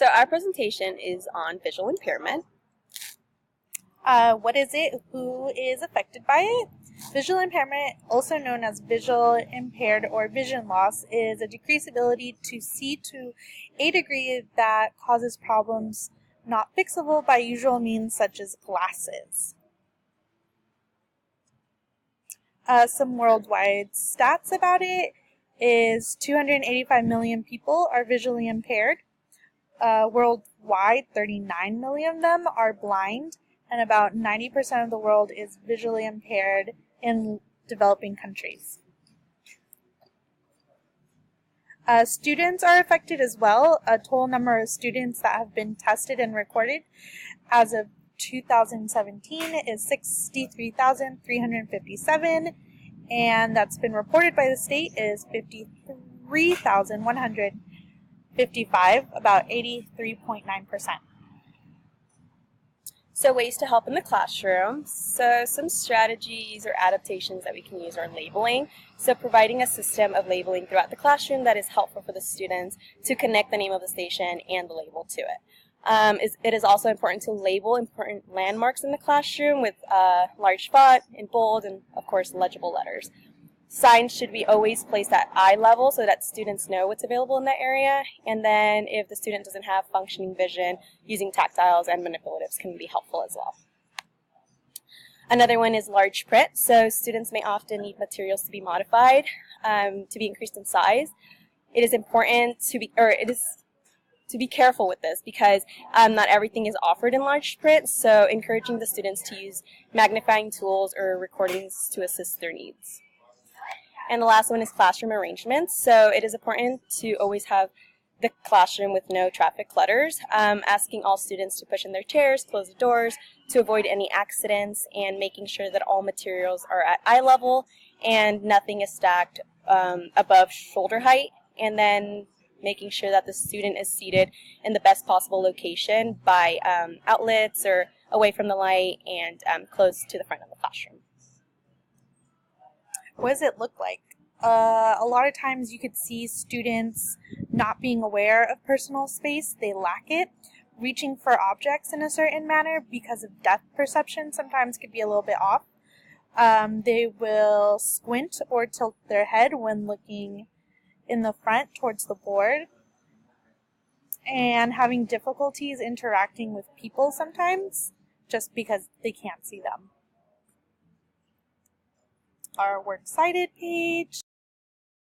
So our presentation is on visual impairment. What is it? Who is affected by it? Visual impairment, also known as visual impaired or vision loss, is a decreased ability to see to a degree that causes problems not fixable by usual means such as glasses. Some worldwide stats about it is 285 million people are visually impaired. Worldwide, 39 million of them are blind, and about 90% of the world is visually impaired in developing countries. Students are affected as well. A total number of students that have been tested and recorded as of 2017 is 63,357, and that's been reported by the state is 53,155, about 83.9%. So ways to help in the classroom. So some strategies or adaptations that we can use are labeling. So providing a system of labeling throughout the classroom that is helpful for the students to connect the name of the station and the label to it. It is also important to label important landmarks in the classroom with large font in bold and, of course, legible letters. Signs should be always placed at eye level so that students know what's available in that area. And then if the student doesn't have functioning vision, using tactiles and manipulatives can be helpful as well. Another one is large print. So students may often need materials to be modified, to be increased in size. It is important to be careful with this because not everything is offered in large print. So encouraging the students to use magnifying tools or recordings to assist their needs. And the last one is classroom arrangements. So it is important to always have the classroom with no traffic clutters, asking all students to push in their chairs, close the doors to avoid any accidents, and making sure that all materials are at eye level and nothing is stacked above shoulder height, and then making sure that the student is seated in the best possible location by outlets or away from the light and close to the front of the classroom. What does it look like? A lot of times you could see students not being aware of personal space. They lack it. Reaching for objects in a certain manner because of depth perception sometimes could be a little bit off. They will squint or tilt their head when looking in the front towards the board. And having difficulties interacting with people sometimes just because they can't see them. Our works cited page.